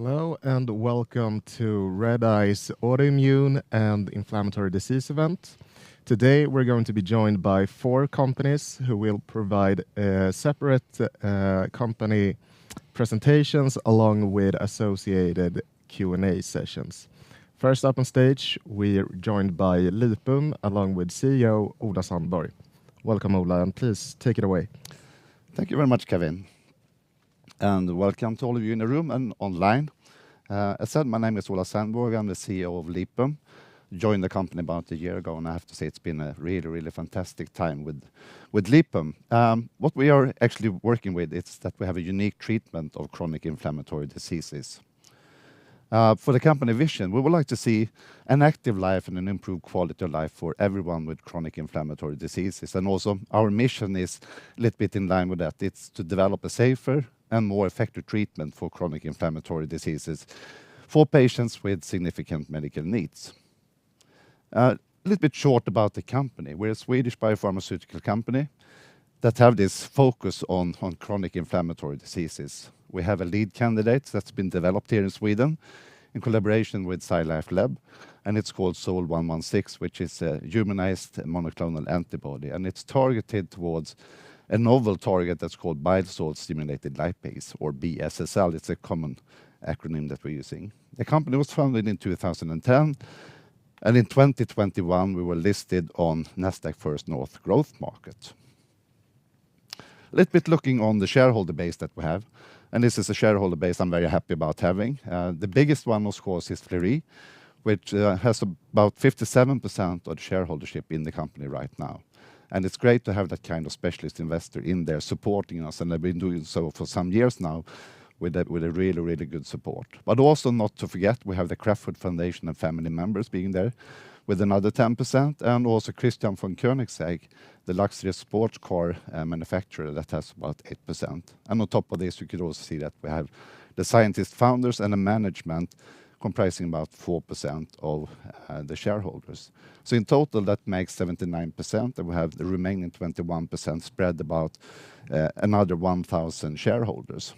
Hello and welcome to Redeye's Autoimmune and Inflammatory Disease event. Today we're going to be joined by 4 companies who will provide separate company presentations along with associated Q&A sessions. First up on stage, we're joined by Lipum along with CEO Ola Sandborgh. Welcome, Ola, and please take it away. Thank you very much, Kevin. And welcome to all of you in the room and online. As said, my name is Ola Sandborgh. I'm the CEO of Lipum. Joined the company about a year ago, and I have to say it's been a really fantastic time with Lipum. What we are actually working with is that we have a unique treatment of chronic inflammatory diseases. For the company vision, we would like to see an active life and an improved quality of life for everyone with chronic inflammatory diseases. And also our mission is a little bit in line with that. It's to develop a safer and more effective treatment for chronic inflammatory diseases for patients with significant medical needs. A little bit short about the company. We're a Swedish biopharmaceutical company that have this focus on chronic inflammatory diseases. We have a lead candidate that's been developed here in Sweden in collaboration with SciLife Lab, and it's called SOL-116, which is a humanized monoclonal antibody, and it's targeted towards a novel target that's called bile salt stimulated lipase, or BSSL. It's a common acronym that we're using. The company was founded in 2010, and in 2021 we were listed on Nasdaq First North Growth Market. A little bit looking on the shareholder base that we have, and this is a shareholder base I'm very happy about having. The biggest one, of course, is Redeye, which has about 57% of the shareholdership in the company right now. And it's great to have that kind of specialist investor in there supporting us, and they've been doing so for some years now with a really good support. But also not to forget, we have the Craftwood Foundation and family members being there with another 10%, and also Christian von Koenigsegg, the luxury sports car manufacturer, that has about 8%. And on top of this, you could also see that we have the scientist founders and the management comprising about 4% of the shareholders. So in total, that makes 79%, and we have the remaining 21% spread about another 1,000 shareholders.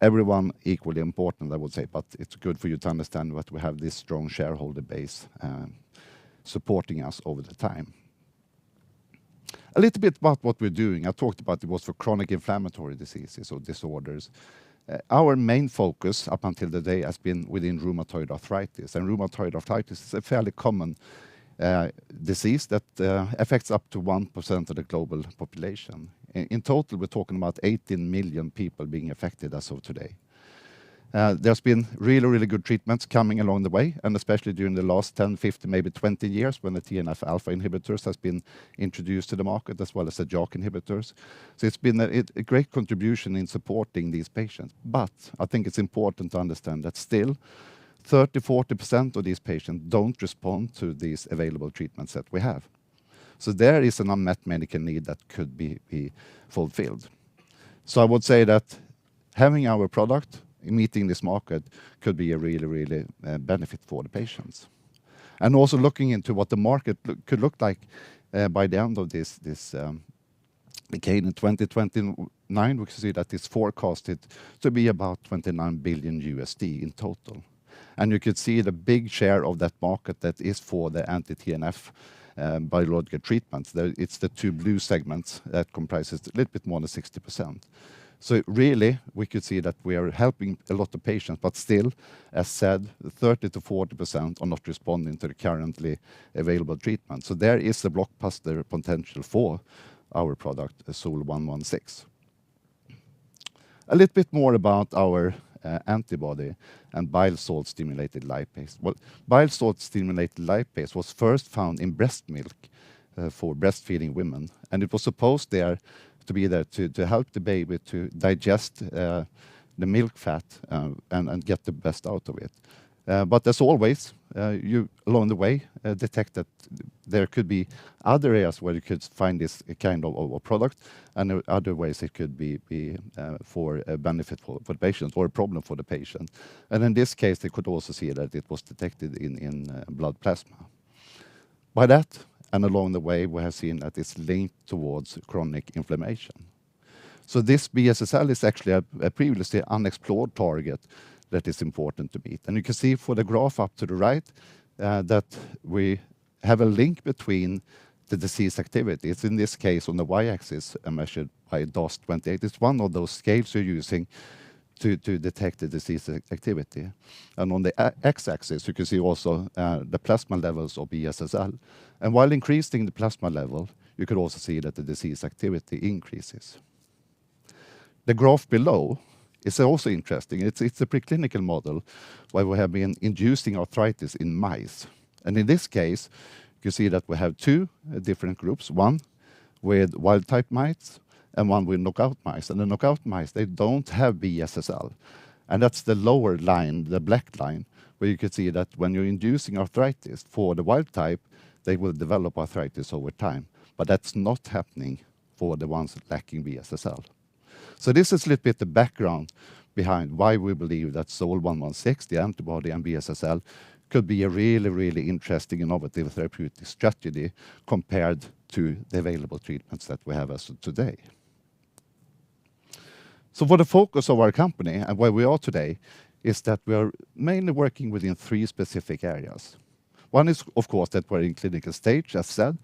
Everyone equally important, I would say, but it's good for you to understand that we have this strong shareholder base supporting us over the time. A little bit about what we're doing. I talked about it was for chronic inflammatory diseases or disorders. Our main focus up until today has been within rheumatoid arthritis. And rheumatoid arthritis is a fairly common disease that affects up to 1% of the global population. In total, we're talking about 18 million people being affected as of today. There's been really good treatments coming along the way, and especially during the last 10, 15, maybe 20 years when the TNF-alpha inhibitors has been introduced to the market, as well as the JAK inhibitors. So it's been a great contribution in supporting these patients. But I think it's important to understand that still 30-40% of these patients don't respond to these available treatments that we have. So there is an unmet medical need that could be fulfilled. So I would say that having our product meeting this market could be a really benefit for the patients. And also looking into what the market could look like by the end of this decade in 2029, we can see that it's forecasted to be about $29 billion in total. And you could see the big share of that market that is for the anti-TNF biological treatments. It's the 2 blue segments that comprises a little bit more than 60%. So really, we could see that we are helping a lot of patients, but still, as said, 30-40% are not responding to the currently available treatment. So there is a blockbuster potential for our product, SOL-116. A little bit more about our antibody and bile salt stimulated lipase. Well, bile salt stimulated lipase was first found in breast milk for breastfeeding women, and it was supposed to be there to help the baby to digest the milk fat and get the best out of it. But as always, you along the way detect that there could be other areas where you could find this kind of a product, and other ways it could be for a benefit for the patient or a problem for the patient. And in this case, they could also see that it was detected in blood plasma. By that, and along the way, we have seen that it's linked towards chronic inflammation. So this BSSL is actually a previously unexplored target that is important to meet. And you can see for the graph up to the right that we have a link between the disease activity. It's in this case on the y-axis measured by DOS28. It's one of those scales you're using to detect the disease activity. And on the x-axis, you can see also the plasma levels of BSSL. And while increasing the plasma level, you could also see that the disease activity increases. The graph below is also interesting. It's a preclinical model where we have been inducing arthritis in mice. And in this case, you see that we have two different groups, one with wild-type mice and one with knockout mice. And the knockout mice, they don't have BSSL. And that's the lower line, the black line, where you can see that when you're inducing arthritis for the wild type, they will develop arthritis over time. But that's not happening for the ones lacking BSSL. So this is a little bit the background behind why we believe that SOL-116, the antibody, and BSSL could be a really, really interesting innovative therapeutic strategy compared to the available treatments that we have as of today. So for the focus of our company and where we are today is that we are mainly working within three specific areas. One is, of course, that we're in clinical stage, as said.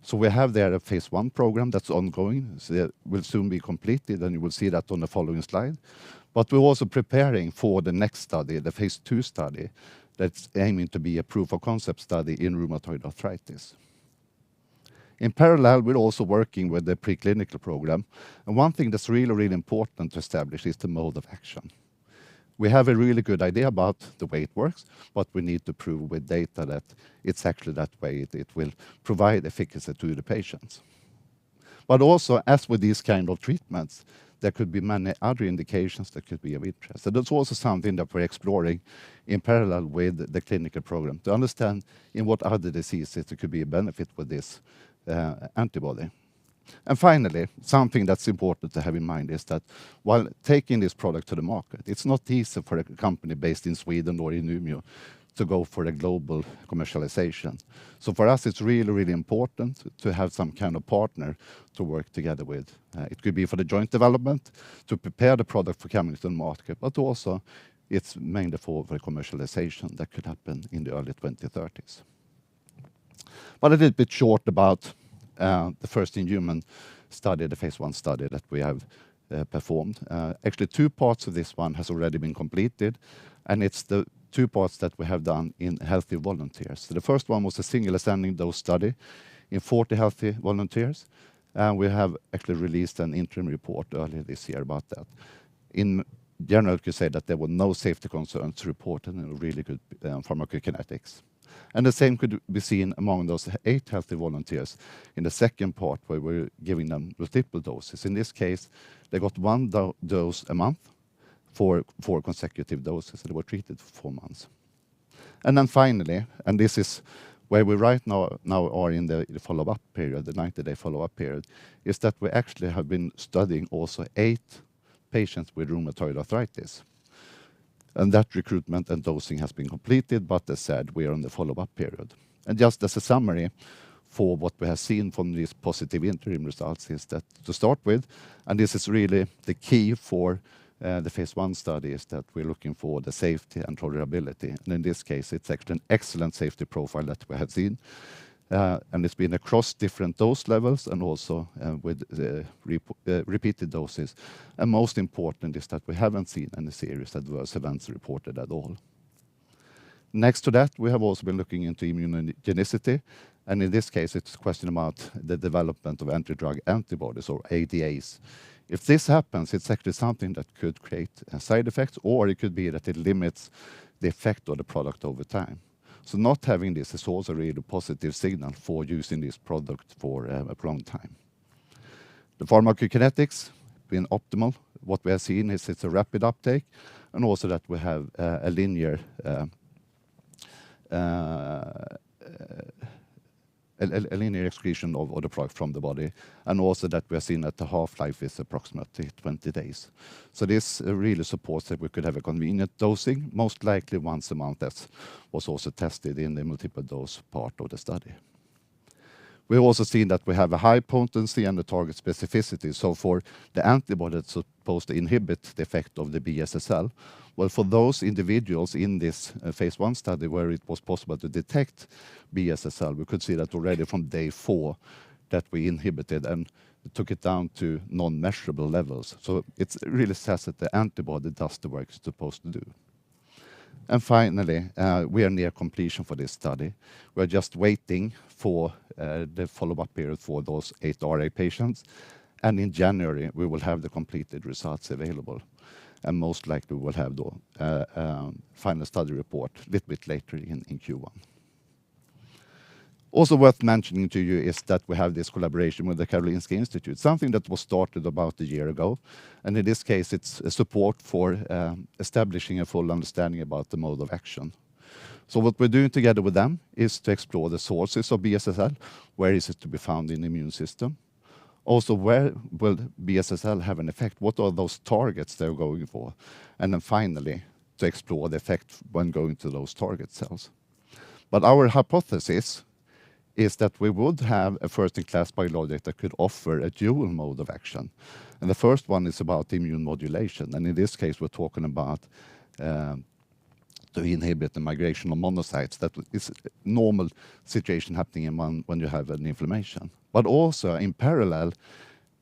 So we have there a phase 1 program that's ongoing. So it will soon be completed, and you will see that on the following slide. But we're also preparing for the next study, the phase 2 study, that's aiming to be a proof of concept study in rheumatoid arthritis. In parallel, we're also working with the preclinical program. And one thing that's really, really important to establish is the mode of action. We have a really good idea about the way it works, but we need to prove with data that it's actually that way. It will provide efficacy to the patients. But also, as with these kind of treatments, there could be many other indications that could be of interest. So that's also something that we're exploring in parallel with the clinical program to understand in what other diseases there could be a benefit with this antibody. And finally, something that's important to have in mind is that while taking this product to the market, it's not easy for a company based in Sweden or in Umeå to go for a global commercialization. So for us, it's really, really important to have some kind of partner to work together with. It could be for the joint development, to prepare the product for coming to the market, but also it's mainly for the commercialization that could happen in the early 2030s. But a little bit short about the first in human study, the phase 1 study that we have performed. Actually, 2 parts of this one has already been completed, and it's the 2 parts that we have done in healthy volunteers. So the first one was a single ascending dose study in 40 healthy volunteers, and we have actually released an interim report earlier this year about that. In general, you could say that there were no safety concerns reported and really good pharmacokinetics. And the same could be seen among those 8 healthy volunteers in the second part, where we're giving them multiple doses. In this case, they got 1 dose a month for 4 consecutive doses, and they were treated for 4 months. And then finally, and this is where we right now are in the follow-up period, the 90-day follow-up period, is that we actually have been studying also 8 patients with rheumatoid arthritis. And that recruitment and dosing has been completed, but as said, we are in the follow-up period. And just as a summary for what we have seen from these positive interim results is that to start with, and this is really the key for the phase 1 study, is that we're looking for the safety and tolerability. And in this case, it's actually an excellent safety profile that we have seen. And it's been across different dose levels and also with repeated doses. And most important is that we haven't seen any serious adverse events reported at all. Next to that, we have also been looking into immunogenicity. And in this case, it's a question about the development of anti-drug antibodies, or ADAs. If this happens, it's actually something that could create side effects, or it could be that it limits the effect of the product over time. So not having this is also a really positive signal for using this product for a prolonged time. The pharmacokinetics been optimal. What we have seen is it's a rapid uptake, and also that we have a linear excretion of the product from the body, and also that we have seen that the half-life is approximately 20 days. So this really supports that we could have a convenient dosing, most likely once a month, as was also tested in the multiple dose part of the study. We've also seen that we have a high potency and a target specificity. So for the antibody that's supposed to inhibit the effect of the BSSL, well, for those individuals in this phase 1 study where it was possible to detect BSSL, we could see that already from day 4 that we inhibited and took it down to non-measurable levels. So it really says that the antibody does the work it's supposed to do. And finally, we are near completion for this study. We're just waiting for the follow-up period for those 8 RA patients. And in January, we will have the completed results available. And most likely we will have the final study report a little bit later in Q1. Also worth mentioning to you is that we have this collaboration with the Karolinska Institute, something that was started about a year ago. And in this case, it's a support for establishing a full understanding about the mode of action. So what we're doing together with them is to explore the sources of BSSL. Where is it to be found in the immune system? Also, where will BSSL have an effect? What are those targets they're going for? And then finally, to explore the effect when going to those target cells. But our hypothesis is that we would have a first-in-class biologic that could offer a dual mode of action. And the first one is about immune modulation. And in this case, we're talking about to inhibit the migration of monocytes. That is a normal situation happening when you have an inflammation. But also, in parallel,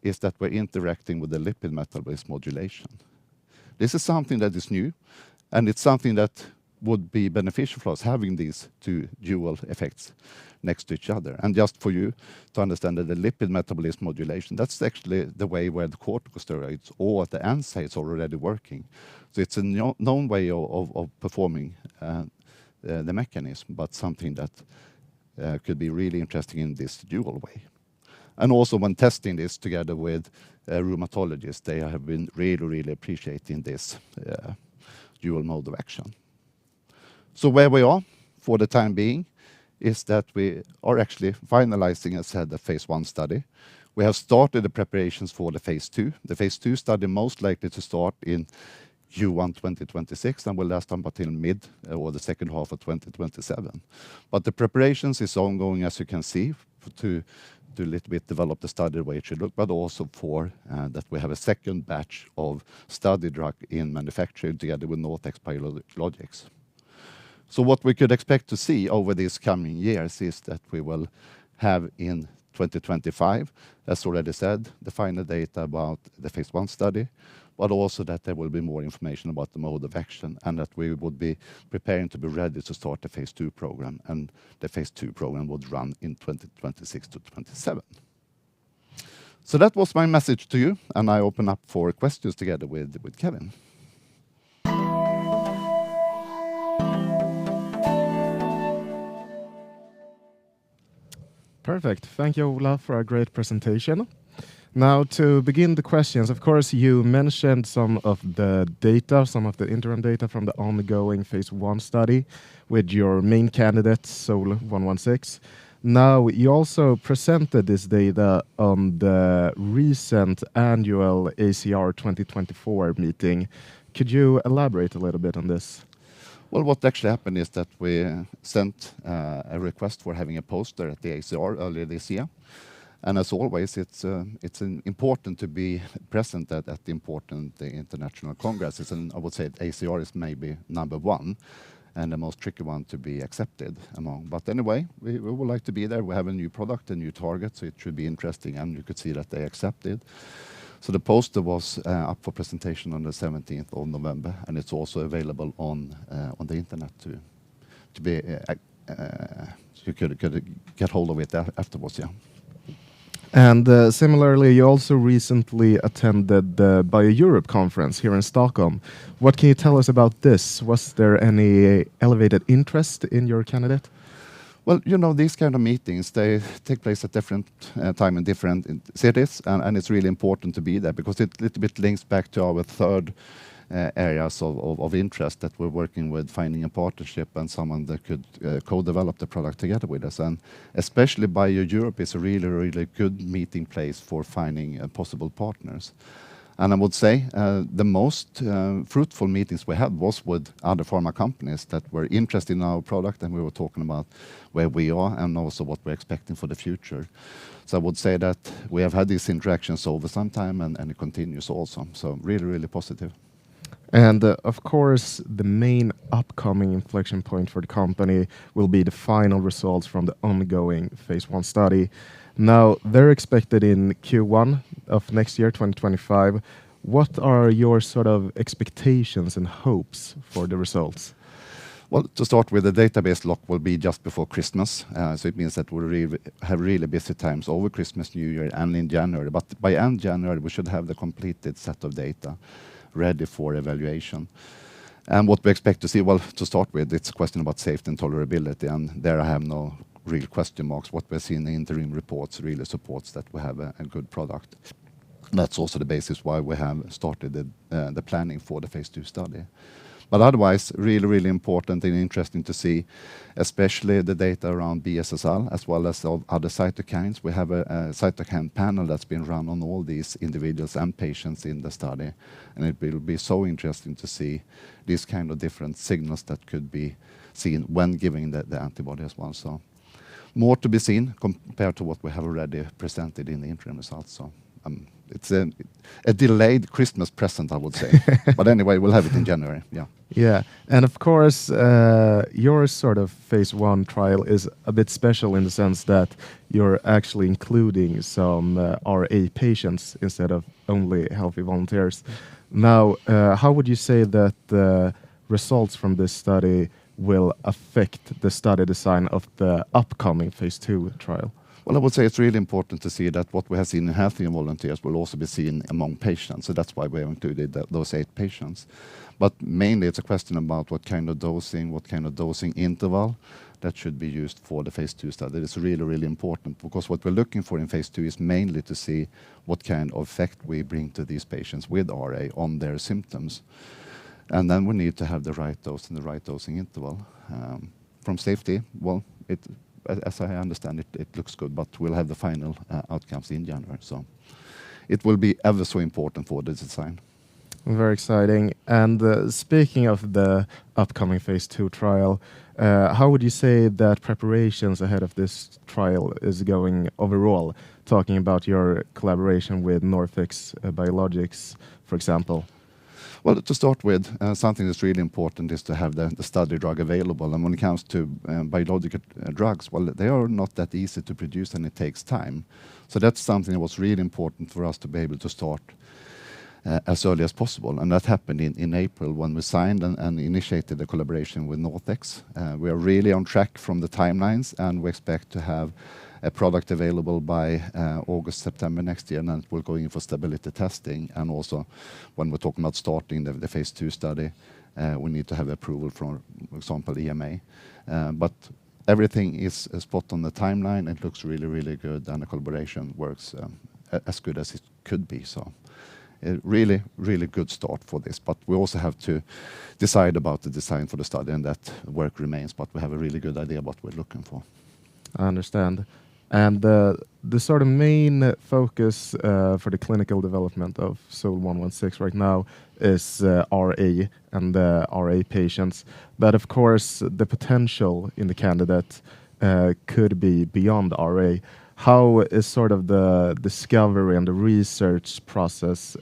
is that we're interacting with the lipid metabolism modulation. This is something that is new, and it's something that would be beneficial for us, having these 2 dual effects next to each other. And just for you to understand that the lipid metabolism modulation, that's actually the way where the corticosteroids or the NSAIDs are already working. So it's a known way of performing the mechanism, but something that could be really interesting in this dual way. And also when testing this together with rheumatologists, they have been really appreciating this dual mode of action. So where we are for the time being is that we are actually finalizing, as said, the phase 1 study. We have started the preparations for the phase 2. The phase 2 study most likely to start in Q1 2026 and will last until mid or the second half of 2027. But the preparations is ongoing, as you can see, to a little bit develop the study the way it should look, but also for that we have a second batch of study drug in manufacturing together with Northex Biologics. So what we could expect to see over these coming years is that we will have in 2025, as already said, the final data about the phase 1 study, but also that there will be more information about the mode of action and that we would be preparing to be ready to start the phase 2 program. And the phase 2 program would run in 2026 to 27. So that was my message to you, and I open up for questions together with Kevin. Perfect. Thank you, Ola, for a great presentation. Now, to begin the questions, of course, you mentioned some of the data, some of the interim data from the ongoing phase 1 study with your main candidate, SOL-116. Now, you also presented this data on the recent annual ACR 2024 meeting. Could you elaborate a little bit on this? Well, what actually happened is that we sent a request for having a poster at the ACR earlier this year. And as always, it's important to be present at the important international congresses. And I would say ACR is maybe number 1 and the most tricky one to be accepted among. But anyway, we would like to be there. We have a new product, a new target, so it should be interesting. And you could see that they accepted. So the poster was up for presentation on the 17th of November, and it's also available on the internet to be you could get hold of it afterwards. Yeah. And similarly, you also recently attended the BioEurope conference here in Stockholm. What can you tell us about this? Was there any elevated interest in your candidate? Well, you know, these kind of meetings, they take place at different time in different cities, and it's really important to be there because it a little bit links back to our third areas of interest that we're working with, finding a partnership and someone that could co-develop the product together with us. And especially BioEurope is a really good meeting place for finding possible partners. And I would say the most fruitful meetings we had was with other pharma companies that were interested in our product, and we were talking about where we are and also what we're expecting for the future. So I would say that we have had these interactions over some time, and it continues also. So really, really positive. And of course, the main upcoming inflection point for the company will be the final results from the ongoing phase 1 study. Now, they're expected in Q1 of next year, 2025. What are your sort of expectations and hopes for the results? Well, to start with, the database lock will be just before Christmas. So it means that we'll have really busy times over Christmas, New Year, and in January. But by end January, we should have the completed set of data ready for evaluation. And what we expect to see, well, to start with, it's a question about safety and tolerability, and there I have no real question marks. What we're seeing in the interim reports really supports that we have a good product. That's also the basis why we have started the planning for the phase 2 study. But otherwise, really, really important and interesting to see, especially the data around BSSL as well as of other cytokines. We have a cytokine panel that's been run on all these individuals and patients in the study, and it will be so interesting to see these kind of different signals that could be seen when giving the antibody as well. So more to be seen compared to what we have already presented in the interim results. So it's a delayed Christmas present, I would say. But anyway, we'll have it in January. Yeah. Yeah, and of course, your sort of phase 1 trial is a bit special in the sense that you're actually including some RA patients instead of only healthy volunteers. Now, how would you say that the results from this study will affect the study design of the upcoming phase 2 trial? Well, I would say it's really important to see that what we have seen in healthy volunteers will also be seen among patients. So that's why we have included those 8 patients. But mainly it's a question about what kind of dosing interval that should be used for the phase 2 study. It's really, really important because what we're looking for in phase 2 is mainly to see what kind of effect we bring to these patients with RA on their symptoms. And then we need to have the right dose and the right dosing interval. From safety, well, as I understand it, it looks good, but we'll have the final outcomes in January. So it will be ever so important for the design. Very exciting. And speaking of the upcoming phase 2 trial, how would you say that preparations ahead of this trial is going overall, talking about your collaboration with Norfix Biologics, for example? Well, to start with, something that's really important is to have the study drug available. And when it comes to biological drugs, well, they are not that easy to produce and it takes time. So that's something that was really important for us to be able to start as early as possible. And that happened in April when we signed and initiated the collaboration with Norfix. We are really on track from the timelines, and we expect to have a product available by August, September next year, and then it will go in for stability testing. And also, when we're talking about starting the phase 2 study, we need to have approval from, for example, EMA. But everything is spot on the timeline. It looks really, really good, and the collaboration works as good as it could be. So a really, really good start for this. But we also have to decide about the design for the study, and that work remains. But we have a really good idea what we're looking for. I understand. And the sort of main focus for the clinical development of SOL-116 right now is RA and RA patients. But of course, the potential in the candidate could be beyond RA. How is sort of the discovery and the research process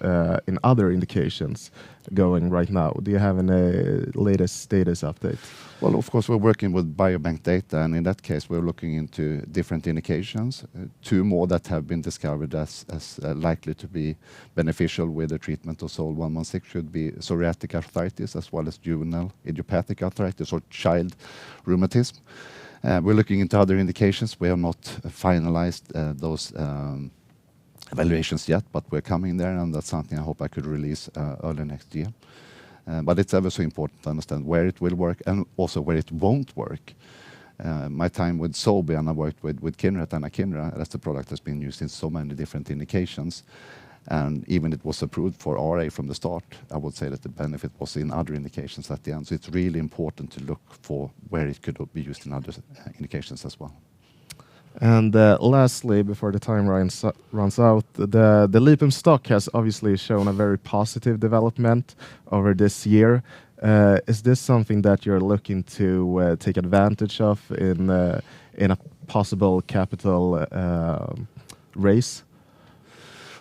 in other indications going right now? Do you have any latest status update? Well, of course, we're working with biobank data, and in that case, we're looking into different indications. 2 more that have been discovered as likely to be beneficial with the treatment of SOL-116 should be psoriatic arthritis as well as juvenile idiopathic arthritis or child rheumatism. We're looking into other indications. We have not finalized those evaluations yet, but we're coming there, and that's something I hope I could release early next year. But it's ever so important to understand where it will work and also where it won't work. My time with Sobi, and I worked with Kineret and Akinra, that's the product that's been used in so many different indications. And even it was approved for RA from the start, I would say that the benefit was in other indications at the end. So it's really important to look for where it could be used in other indications as well. And lastly, before the time runs out, the Lipum stock has obviously shown a very positive development over this year. Is this something that you're looking to take advantage of in a possible capital raise?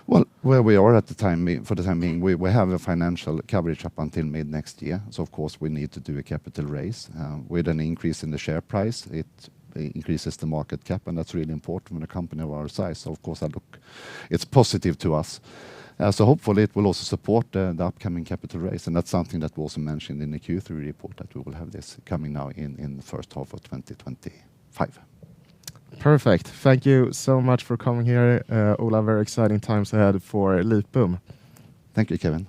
Well, where we are at the time, for the time being, we have a financial coverage up until mid next year. So of course we need to do a capital raise. With an increase in the share price, it increases the market cap, and that's really important with a company of our size. So of course it's positive to us. So hopefully it will also support the upcoming capital raise, and that's something that we also mentioned in the Q3 report, that we will have this coming now in the first half of 2025. Perfect. Thank you so much for coming here, Ola. Very exciting times ahead for Lipum. Thank you, Kevin.